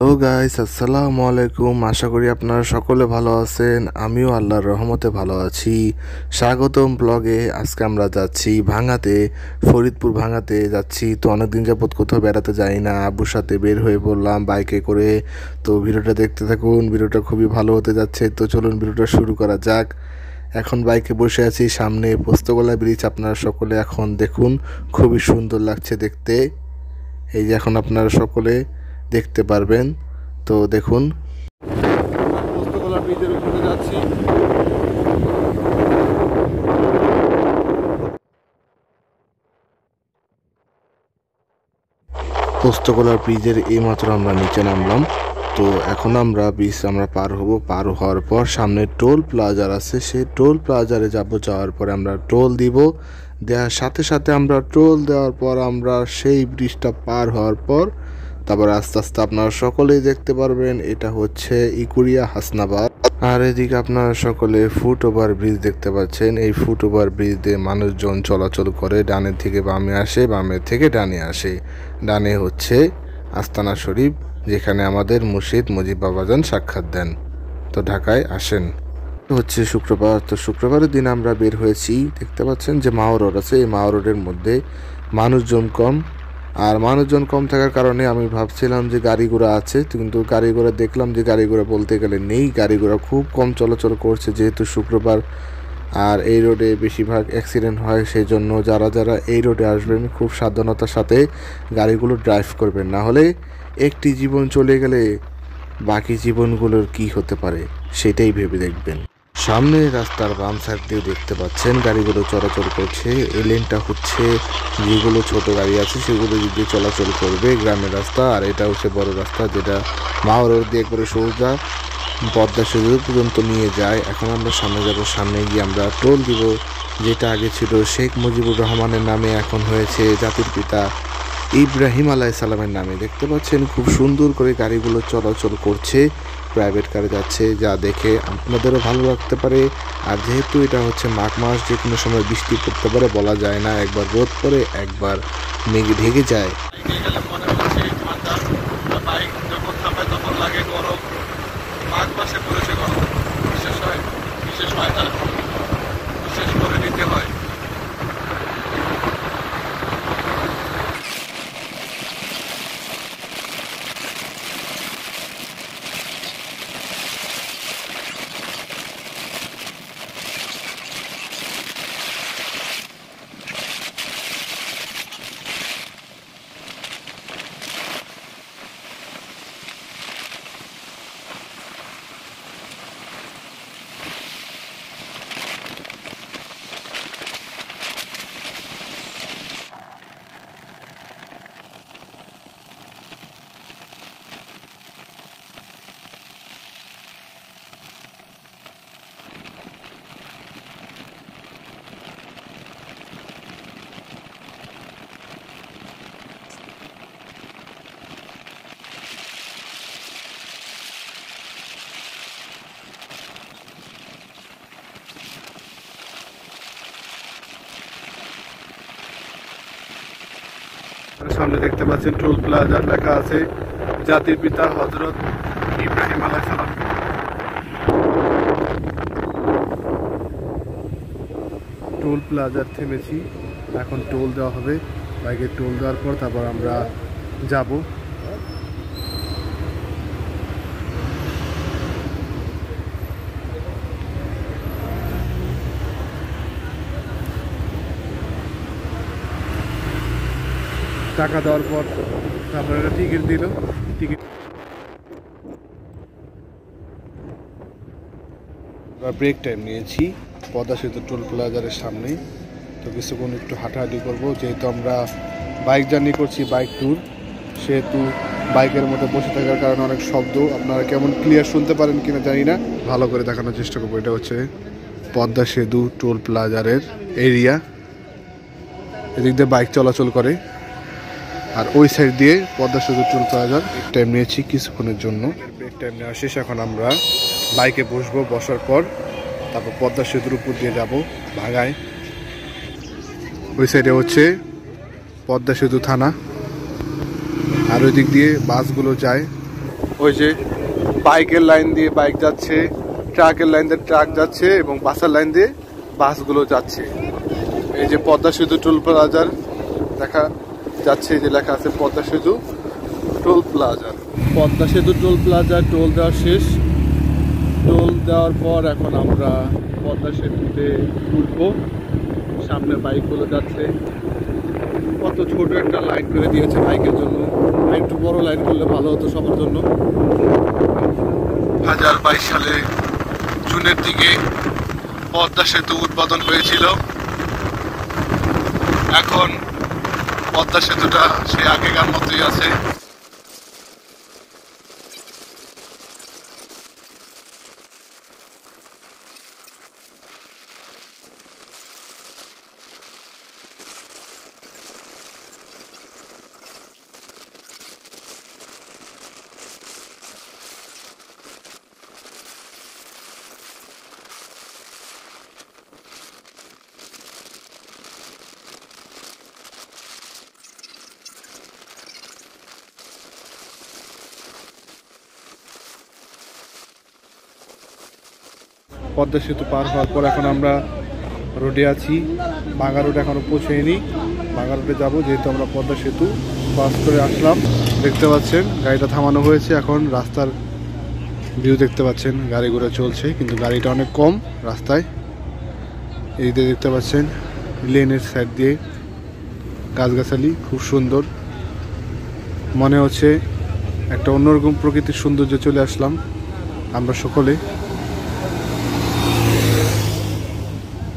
Hello guys, আসসালামু আলাইকুম। আশা করি আপনারা সকলে ভালো আছেন। আমিও আল্লাহর রহমতে ভালো আছি। স্বাগতম ব্লগে। আজকে আমরা যাচ্ছি ভাঙাতে, ফরিদপুর ভাঙাতে যাচ্ছি। তো অনেকদিন যাবত কোথাও বেড়াতে যাই না, আব্বুর সাথে বের হয়ে পড়লাম বাইকে করে। তো ভিডিওটা দেখতে থাকুন, ভিডিওটা খুবই ভালো হতে যাচ্ছে। তো চলুন ভিডিওটা শুরু করা যাক। এখন বাইকে বসে আছি, সামনে পোস্তগোলা ব্রিজ। আপনারা সকলে এখন দেখুন, খুবই সুন্দর লাগছে দেখতে। এই যে এখন আপনারা সকলে দেখতে পারবেন। তো দেখুন, পোস্তগোলা ব্রিজের উপরে যাচ্ছি। পোস্তগোলা ব্রিজের এইমাত্র আমরা নিচে নামলাম। তো এখন আমরা ব্রিজ পার হব। পার হওয়ার পর সামনে টোল প্লাজার আছে, সেই টোল প্লাজারে যাব। যাওয়ার পরে আমরা টোল দিব। দেওয়ার সাথে সাথে আমরা টোল দেওয়ার পর আমরা সেই ব্রিজটা পার হওয়ার পর তারপর আস্তে আস্তে আপনারা সকলেই দেখতে পারবেন এটা হচ্ছে ইকুরিয়া হাসনাবাদ। আর এদিকে আপনারা সকলে ফুট ওভার ব্রিজ দেখতে পাচ্ছেন। এই ফুট ওভার ব্রিজ দিয়ে মানুষজন চলাচল করে, ডানের থেকে বামে আসে, বামের থেকে ডানে আসে। ডানে হচ্ছে আস্তানা শরীফ, যেখানে আমাদের মুর্শিদ মুজিব বাবাজান সাক্ষাৎ দেন। তো ঢাকায় আসেন। হচ্ছে শুক্রবার। তো শুক্রবারের দিন আমরা বের হয়েছি। দেখতে পাচ্ছেন যে মাও রোড আছে, এই মাও রোডের মধ্যে মানুষজন কম। আর মানুষজন কম থাকার কারণে আমি ভাবছিলাম যে গাড়ি ঘোড়া আছে, কিন্তু গাড়ি ঘোড়া দেখলাম যে গাড়ি ঘোড়া বলতে গেলে নেই। গাড়ি ঘোড়া খুব কম চলাচল করছে যেহেতু শুক্রবার। আর এই রোডে বেশিরভাগ অ্যাক্সিডেন্ট হয়, সেই জন্য যারা যারা এই রোডে আসবেন খুব সাবধানতার সাথে গাড়িগুলো ড্রাইভ করবেন, না হলে একটি জীবন চলে গেলে বাকি জীবনগুলোর কি হতে পারে সেটাই ভেবে দেখবেন। সামনে রাস্তার বাম সাইড দিয়ে দেখতে পাচ্ছেন গাড়িগুলো চলাচল করছে। এই লেনটা হচ্ছে যেগুলো ছোট গাড়ি আছে সেগুলো দিয়ে চলাচল করবে, গ্রামের রাস্তা। আর এটা হচ্ছে বড় রাস্তা, যেটা মাও রোড দিয়ে করে সোজা পদ্মা সেতু পর্যন্ত নিয়ে যায়। এখন আমরা সামনে যাব, সামনে গিয়ে আমরা টোল দিব। যেটা আগে ছিল শেখ মুজিবুর রহমানের নামে, এখন হয়েছে জাতির পিতা ইব্রাহিম আলাইহিস সালামের নামে। দেখতে পাচ্ছেন খুব সুন্দর করে গাড়িগুলো চলাচল করছে, প্রাইভেট কারে যাচ্ছে, যা দেখে আপনাদেরও ভালো লাগতে পারে। আর যেহেতু এটা হচ্ছে মাঘ মাস, যে কোনো সময় বৃষ্টি পড়তে পারে, বলা যায় না। একবার রোদ পড়ে, একবার মেঘ ঢেকে যায়। মাঘ মাসে পড়েছে গরম, বিশেষ হয় না, বিশেষ করে নিতে হয়। সামনে দেখতে পাচ্ছেন টোল প্লাজা, লেখা আছে জাতির পিতা হযরত ইব্রাহিম আলাইহিস সালাম। টোল প্লাজার থেমেছি, এখন টোল দেওয়া হবে। বাইকে টোল দেওয়ার পর তারপর আমরা যাব। টাকা দেওয়ার পর তারপরে টিকিট দিল। টিকিট ব্রেক টাইম নিয়েছি পদ্মা সেতু টোল প্লাজারের সামনে। তো কিছুক্ষণ একটু হাঁটাহাঁটি করবো, যেহেতু আমরা বাইক জার্নি করছি, বাইক ট্যুর, সেহেতু বাইকের মধ্যে বসে থাকার কারণে অনেক শব্দ আপনারা কেমন ক্লিয়ার শুনতে পারেন কিনা জানি না, ভালো করে দেখানোর চেষ্টা করবো। এটা হচ্ছে পদ্মা সেতু টোল প্লাজারের এরিয়া, এদিক দিয়ে বাইক চলাচল করে। আর ওই সাইড দিয়ে পদ্মা সেতু টোল প্লাজার। ব্রেক টাইম নিয়েছি কিছুক্ষণের জন্য। ব্রেক টাইম নেওয়া শেষ, এখন আমরা বাইকে বসবো। বসার পর তারপর পদ্মা সেতুর উপর দিয়ে যাব ভাঙায়। ওই সাইডে হচ্ছে পদ্মা সেতু থানা, আর ওই দিক দিয়ে বাসগুলো যায়। ওই যে বাইকের লাইন দিয়ে বাইক যাচ্ছে, ট্রাকের লাইন দিয়ে ট্রাক যাচ্ছে এবং বাসের লাইন দিয়ে বাসগুলো যাচ্ছে। এই যে পদ্মা সেতু টোল প্লাজার দেখা যাচ্ছে, যে লেখা আছে পদ্মা সেতু টোল প্লাজা। পদ্মা সেতু টোল প্লাজা টোল দেওয়া শেষ। টোল দেওয়ার পর এখন আমরা পদ্মা সেতুতে উঠবো। সামনে বাইকগুলো যাচ্ছে। কত ছোট একটা লাইন করে দিয়েছে বাইকের জন্য, একটু বড় লাইন করলে ভালো হতো সবার জন্য। 2022 সালে জুনের দিকে পদ্মা সেতু উদ্বোধন হয়েছিল। এখন পদ্মা সেতুটা সেই আগেকার মতোই আছে। পদ্মা সেতু পার হওয়ার পর এখন আমরা রোডে আছি। বাঘা রোড এখনো পৌঁছেনি, বাঘা রোডে যাবো, যেহেতু আমরা পদ্মা সেতু পাস করে আসলাম। দেখতে পাচ্ছেন গাড়িটা থামানো হয়েছে, এখন রাস্তার ভিউ দেখতে পাচ্ছেন, গাড়ি ঘোড়া চলছে কিন্তু গাড়িটা অনেক কম রাস্তায়। এই যে দেখতে পাচ্ছেন লেনের সাইড দিয়ে গাছগাছালি খুব সুন্দর, মনে হচ্ছে একটা অন্যরকম প্রকৃতির সৌন্দর্য চলে আসলাম আমরা সকলে।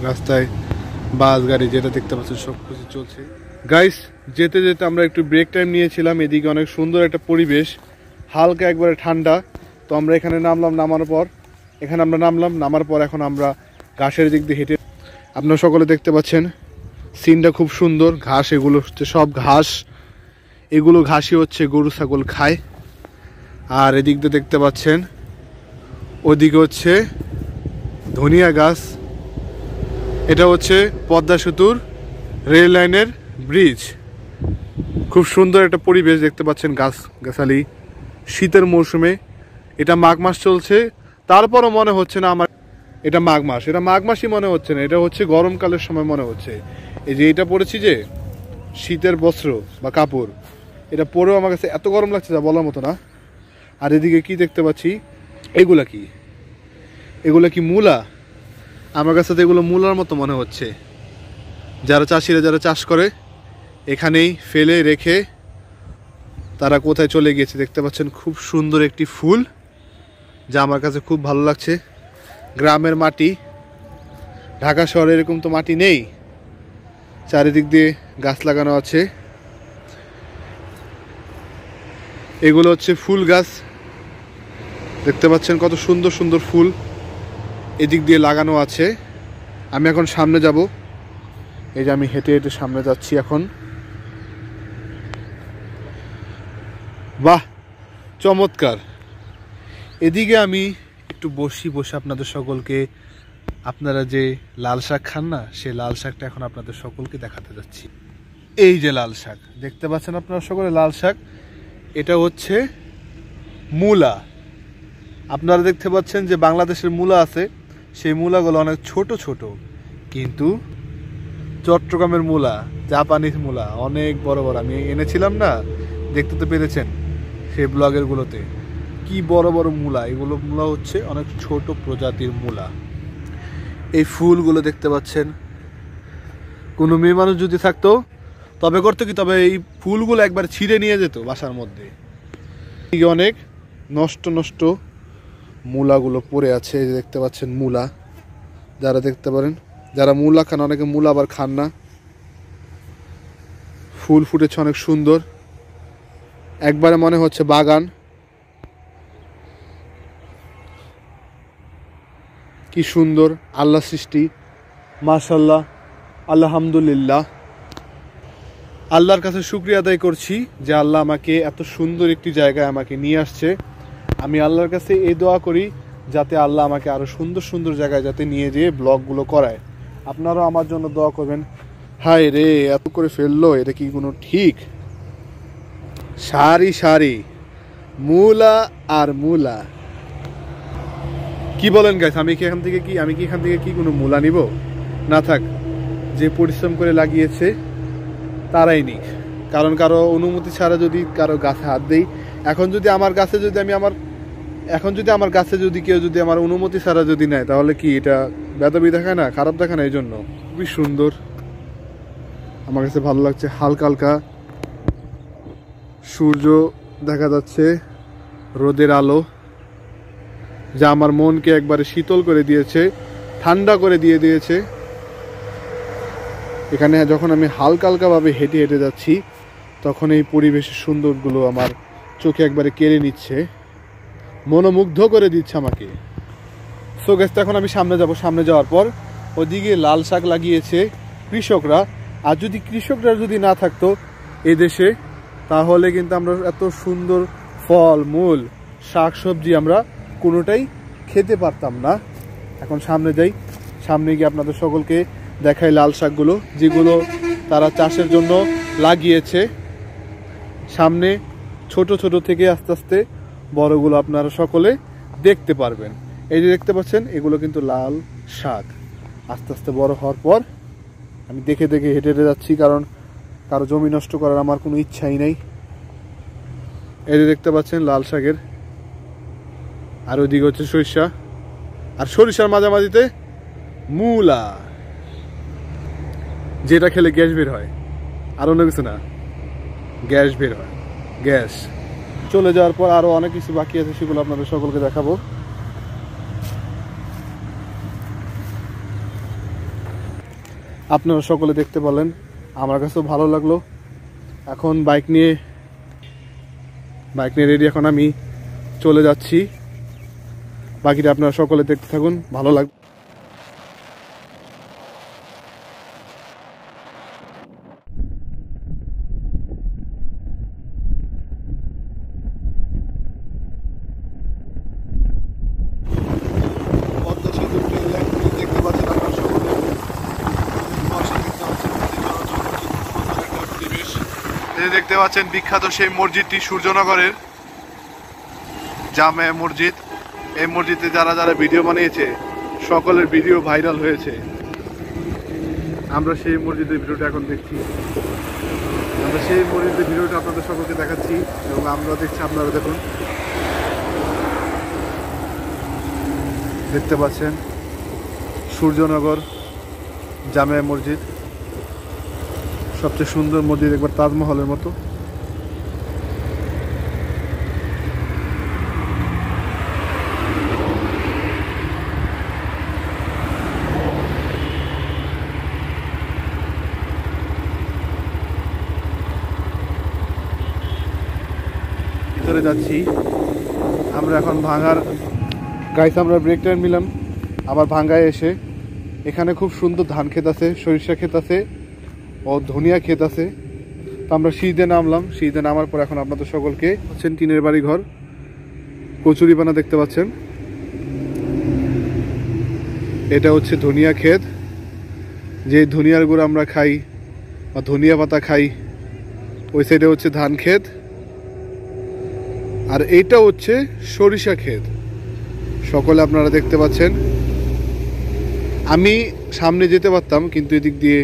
রাস্তায় বাস গাড়ি যেটা দেখতে পাচ্ছেন সব কিছু চলছে। গাইস, যেতে যেতে আমরা একটু ব্রেক টাইম নিয়েছিলাম। এদিকে অনেক সুন্দর একটা পরিবেশ, হালকা একবারে ঠান্ডা। তো আমরা এখানে নামলাম, নামার পর এখন আমরা ঘাসের দিক দিয়ে হেঁটে, আপনারা সকলে দেখতে পাচ্ছেন সিনটা খুব সুন্দর। ঘাস, এগুলো হচ্ছে সব ঘাস, এগুলো ঘাসই হচ্ছে গরু ছাগল খায়। আর এদিক দিয়ে দেখতে পাচ্ছেন ওদিকে হচ্ছে ধনিয়া গাছ। এটা হচ্ছে পদ্মা সেতুর রেল লাইনের ব্রিজ। খুব সুন্দর একটা পরিবেশ দেখতে পাচ্ছেন, গাছ গাছালি। শীতের মৌসুমে এটা মাঘ মাস চলছে, তারপরও মনে হচ্ছে না আমার এটা মাঘ মাস, এটা মাঘ মাসই মনে হচ্ছে না, এটা হচ্ছে গরমকালের সময় মনে হচ্ছে। এই যে এটা পরেছি যে শীতের বস্ত্র বা কাপড়, এটা পরেও আমার কাছে এত গরম লাগছে যা বলার মতো না। আর এদিকে কি দেখতে পাচ্ছি, এগুলা কি মূলা? আমার কাছে তো এগুলো মূলার মতো মনে হচ্ছে। যারা চাষিরা যারা চাষ করে এখানেই ফেলে রেখে তারা কোথায় চলে গিয়েছে। দেখতে পাচ্ছেন খুব সুন্দর একটি ফুল, যা আমার কাছে খুব ভালো লাগছে। গ্রামের মাটি, ঢাকা শহরে এরকম তো মাটি নেই। চারিদিক দিয়ে গাছ লাগানো আছে। এগুলো হচ্ছে ফুল গাছ, দেখতে পাচ্ছেন কত সুন্দর সুন্দর ফুল এদিক দিয়ে লাগানো আছে। আমি এখন সামনে যাব, এই যে আমি হেঁটে হেঁটে সামনে যাচ্ছি এখন। বাহ, চমৎকার। এদিকে আমি একটু বসে আপনাদের সকলকে, আপনারা যে লাল শাক খান না, সেই লাল শাকটা এখন আপনাদের সকলকে দেখাতে যাচ্ছি। এই যে লাল শাক দেখতে পাচ্ছেন আপনারা সকলে, লাল শাক, এটা হচ্ছে মূলা। আপনারা দেখতে পাচ্ছেন যে বাংলাদেশের মূলা আছে, সেই মূলাগুলো অনেক ছোট ছোট, কিন্তু চট্টগ্রামের মূলা, জাপানিজ মূলা অনেক বড় বড়। আমি এনেছিলাম না, দেখতে তো পেরেছেন সেই ব্লগেরগুলোতে, কি বড় বড় মূলা। এগুলো মূলা হচ্ছে অনেক ছোট প্রজাতির মূলা। এই ফুলগুলো দেখতে পাচ্ছেন, কোনো মেয়ে মানুষ যদি থাকতো তবে করতো কি, তবে এই ফুলগুলো একবার ছিঁড়ে নিয়ে যেত বাসার মধ্যে। অনেক নষ্ট নষ্ট মূলাগুলো পড়ে আছে, এই যে দেখতে পাচ্ছেন মূলা। যারা দেখতে পারেন, যারা মূলা খান, অনেকে মূলা আবার খান না। ফুল ফুটেছে অনেক সুন্দর, একবারে মনে হচ্ছে বাগান। কি সুন্দর আল্লাহ সৃষ্টি, মাশাআল্লাহ, আলহামদুলিল্লাহ। আল্লাহর কাছে শুকরিয়া আদায় করছি যে আল্লাহ আমাকে এত সুন্দর একটি জায়গায় আমাকে নিয়ে আসছে। আমি আল্লাহর কাছে এই দোয়া করি যাতে আল্লাহ আমাকে আরো সুন্দর সুন্দর জায়গায় যাতে নিয়ে যেয়ে ব্লগগুলো করায়। আপনারাও আমার জন্য দোয়া করবেন। হায় রে, এত করে ফেললো, এটা কি কোনো ঠিক? সারি সারি মূলা আর মূলা। কি বলেন গাইস, আমি কি এখান থেকে কি কোনো মূলা নিব? না থাক, যে পরিশ্রম করে লাগিয়েছে তারাই নিক, কারণ কারো অনুমতি ছাড়া যদি কারো গাছে হাত দেই, এখন যদি আমার গাছে যদি কেউ যদি আমার অনুমতি ছাড়া যদি নেয়, তাহলে কি এটা বেদবি দেখায় না, খারাপ দেখায় না? এই জন্য খুবই সুন্দর, আমার কাছে ভালো লাগছে। হালকা হালকা সূর্য দেখা যাচ্ছে, রোদের আলো, যা আমার মনকে একবারে শীতল করে দিয়েছে, ঠান্ডা করে দিয়েছে। এখানে যখন আমি হালকা হালকাভাবে হেঁটে হেঁটে যাচ্ছি, তখন এই পরিবেশের সুন্দরগুলো আমার চোখে একবারে কেড়ে নিচ্ছে, মনোমুগ্ধ করে দিচ্ছে আমাকে। সো গাইস, এখন আমি সামনে যাওয়ার পর ওদিকে লাল শাক লাগিয়েছে কৃষকরা। আর যদি কৃষকরা যদি না থাকতো এই দেশে, তাহলে কিন্তু আমরা এত সুন্দর ফল মূল শাক সবজি আমরা কোনোটাই খেতে পারতাম না। এখন সামনে যাই, সামনে গিয়ে আপনাদের সকলকে দেখাই লাল শাকগুলো, যেগুলো তারা চাষের জন্য লাগিয়েছে। সামনে ছোট ছোট থেকে আস্তে আস্তে বড়গুলো আপনারা সকলে দেখতে পারবেন। এই যে দেখতে পাচ্ছেন, এগুলো কিন্তু লাল শাক। আস্তে আস্তে বড় হওয়ার পর আমি দেখে দেখে হেঁটে হেঁটে যাচ্ছি, কারণ কারো জমি নষ্ট করার আমার কোনো ইচ্ছাই নেই। এই যে দেখতে পাচ্ছেন লাল শাকের, আর ওইদিকে হচ্ছে সরিষা, আর সরিষার মাঝামাঝিতে মূলা, যেটা খেলে গ্যাস বের হয়, আর অন্য কিছু না, গ্যাস বের হয়, গ্যাস। চলে যাওয়ার পর আরো অনেক কিছু বাকি আছে, সেগুলো আপনাদের সকলকে দেখাবো। আপনারা সকলে দেখতে পেলেন, আমার কাছেও ভালো লাগলো। এখন বাইক নিয়ে রেডি, এখন আমি চলে যাচ্ছি। বাকিটা আপনারা সকলে দেখতে থাকুন, ভালো লাগবে। দেখতে পাচ্ছেন বিখ্যাত সেই মসজিদটি, সূর্যনগরের জামে মসজিদ। এই মসজিদে যারা যারা ভিডিও বানিয়েছে, সকলের ভিডিও ভাইরাল হয়েছে। আমরা সেই মসজিদের ভিডিওটা এখন দেখছি, আপনাদের সকলকে দেখাচ্ছি, এবং আমরা দেখছি, আপনারা দেখুন। দেখতে পাচ্ছেন সূর্যনগর জামে মসজিদ, সবচেয়ে সুন্দর মসজিদ, একবার তাজমহলের মতো। ভিতরে যাচ্ছি আমরা এখন ভাঙ্গার। গাইস, আমরা ব্রেক টাইম নিলাম, আবার ভাঙ্গায় এসে এখানে খুব সুন্দর ধান ক্ষেত আছে, সরিষা ক্ষেত আছে ও ধনিয়া ক্ষেত আছে। তো আমরা সিঁড়িতে নামলাম, সিঁড়িতে নামার পর এখন আপনাদের সকলকে হচ্ছেন টিনের বাড়ি ঘর, কচুরিপানা দেখতে পাচ্ছেন। এটা হচ্ছে ধনিয়া ক্ষেত, যে ধনিয়ার গুঁড়ো আমরা খাই বা ধনিয়া পাতা খাই। ওই সাইডে হচ্ছে ধান ক্ষেত, আর এইটা হচ্ছে সরিষা ক্ষেত। সকলে আপনারা দেখতে পাচ্ছেন। আমি সামনে যেতে পারতাম, কিন্তু এদিক দিয়ে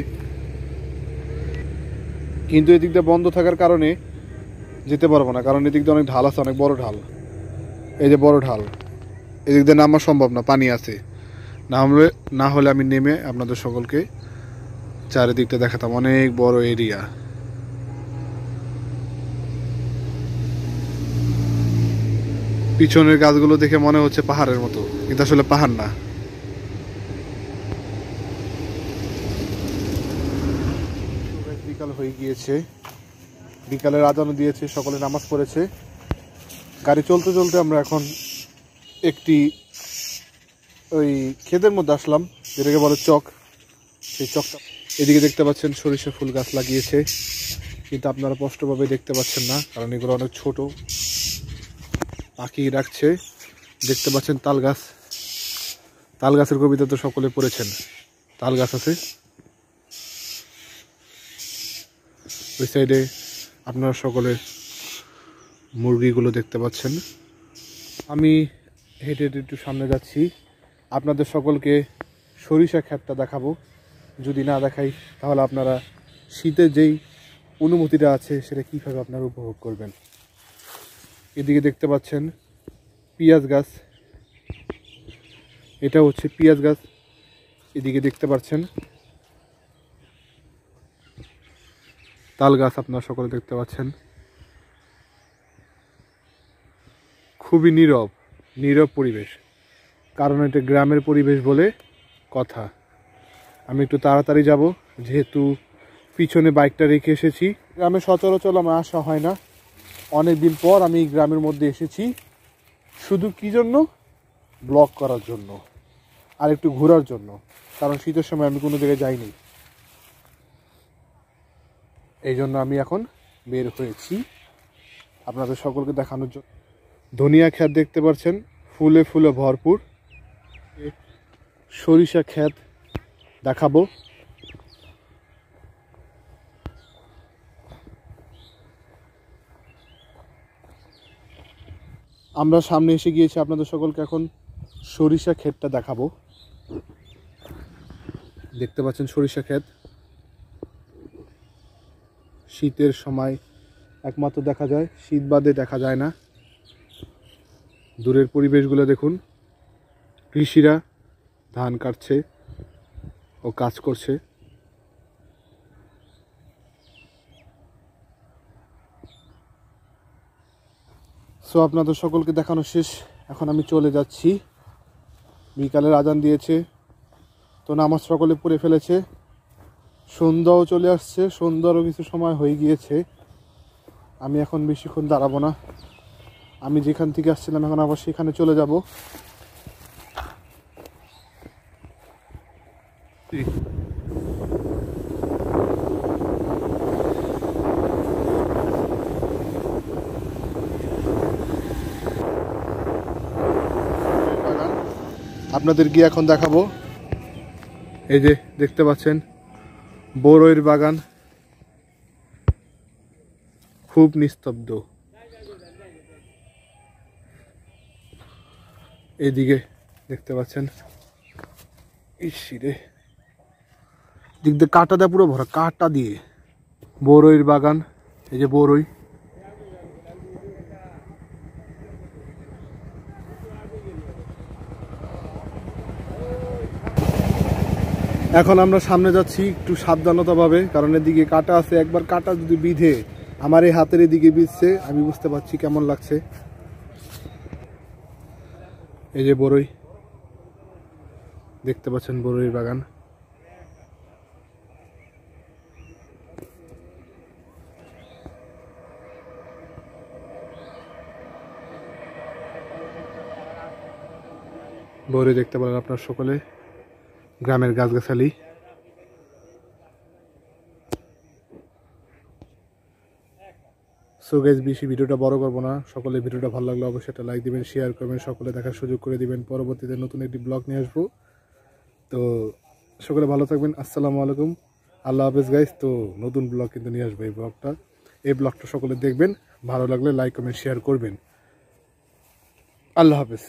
বন্ধ থাকার কারণে যেতে পারবো না, কারণ এদিক দিয়ে অনেক ঢাল আছে, অনেক বড় ঢাল। এই যে বড় ঢাল, এদিক দিয়ে নামা সম্ভব না, পানি আছে। না হলে আমি নেমে আপনাদের সকলকে চারিদিকটা দেখাতাম, অনেক বড় এরিয়া। পিছনের গাছগুলো দেখে মনে হচ্ছে পাহাড়ের মতো, কিন্তু আসলে পাহাড় না। বিকাল হয়ে গিয়েছে, বিকালের আজানও দিয়েছে, সকলে নামাজ পড়েছে। গাড়ি চলতে চলতে আমরা এখন একটি ওই ক্ষেতের মধ্যে আসলাম, যেটাকে বলে চক। সেই চকটা এদিকে দেখতে পাচ্ছেন সরিষা ফুল গাছ লাগিয়েছে, কিন্তু আপনারা স্পষ্টভাবে দেখতে পাচ্ছেন না, কারণ এগুলো অনেক ছোট। পাখি রাখছে, দেখতে পাচ্ছেন তাল গাছ। তাল গাছের কবিতা তো সকলে পড়েছেন, তাল গাছ আছে। ওই সাইডে আপনারা সকলে মুরগিগুলো দেখতে পাচ্ছেন। আমি হেঁটে হেঁটে একটু সামনে যাচ্ছি, আপনাদের সকলকে সরিষা ক্ষেতটা দেখাবো। যদি না দেখাই তাহলে আপনারা শীতের যেই অনুমতিটা আছে সেটা কীভাবে আপনারা উপভোগ করবেন। এদিকে দেখতে পাচ্ছেন পেঁয়াজ গাছ, এটা হচ্ছে পেঁয়াজ গাছ। এদিকে দেখতে পাচ্ছেন তাল গাছ, আপনারা সকলে দেখতে পাচ্ছেন। খুবই নীরব পরিবেশ, কারণ এটা গ্রামের পরিবেশ বলে কথা। আমি একটু তাড়াতাড়ি যাব, যেহেতু পিছনে বাইকটা রেখে এসেছি। গ্রামে সচরাচর আমার আসা হয় না, অনেক দিন পর আমি এই গ্রামের মধ্যে এসেছি। শুধু কী জন্য? ব্লগ করার জন্য আর একটু ঘোরার জন্য, কারণ শীতের সময় আমি কোনো জায়গায় যাইনি। এই জন্য আমি এখন বের হয়েছি আপনাদের সকলকে দেখানোর জন্য। ধনিয়া ক্ষেত দেখতে পাচ্ছেন, ফুলে ফুলে ভরপুর। সরিষা ক্ষেত দেখাবো। আমরা সামনে এসে গিয়েছি, আপনাদের সকলকে এখন সরিষা ক্ষেতটা দেখাবো। দেখতে পাচ্ছেন সরিষা ক্ষেত শীতের সময় একমাত্র দেখা যায়, শীত বাদে দেখা যায় না। দূরের পরিবেশগুলো দেখুন, কৃষিরা ধান কাটছে ও কাজ করছে। সো আপনাদের সকলকে দেখানো শেষ, এখন আমি চলে যাচ্ছি। বিকালের আজান দিয়েছে, তো নামাজ সকলে পড়ে ফেলেছে। সন্ধ্যাও চলে আসছে, সন্ধ্যারও কিছু সময় হয়ে গিয়েছে। আমি এখন বেশিক্ষণ দাঁড়াবো না, আমি যেখান থেকে আসছিলাম এখন আবার সেখানে চলে যাব। আপনাদের গিয়ে এখন দেখাবো। এই যে দেখতে পাচ্ছেন বড়ইয়ের বাগান, খুব নিস্তব্ধ। এইদিকে দেখতে পাচ্ছেন, ইসিরে দিক দিয়ে কাঁটা দেয় পুরো ভরা, কাঁটা দিয়ে। বড়ইয়ের বাগান, এই যে বড়ই। এখন আমরা সামনে যাচ্ছি একটু সাবধানতাভাবে, কারণ এদিকে কাঁটা আছে। একবার কাঁটা যদি বিঁধে আমার এই হাতের এদিকে বিঁধছে, আমি বুঝতে পারছি কেমন লাগছে। এই যে বড়ই দেখতে পাচ্ছেন, বড়ইয়ের বাগান। বড়ই দেখতে পারেন আপনার সকলে, গ্রামের গাছগাছালি। সো গাইস, বেশি ভিডিওটা বড় করবো না। সকলে ভিডিওটা ভালো লাগলে অবশ্যই একটা লাইক দিবেন, শেয়ার করবেন, সকলে দেখার সুযোগ করে দিবেন। পরবর্তীতে নতুন একটি ব্লগ নিয়ে আসবো। তো সকলে ভালো থাকবেন, আসসালামু আলাইকুম, আল্লাহ হাফেজ গাইস। তো নতুন ব্লগ কিন্তু নিয়ে আসবো এই ব্লগটা সকলে দেখবেন, ভালো লাগলে লাইক কমেন্ট শেয়ার করবেন। আল্লাহ হাফেজ।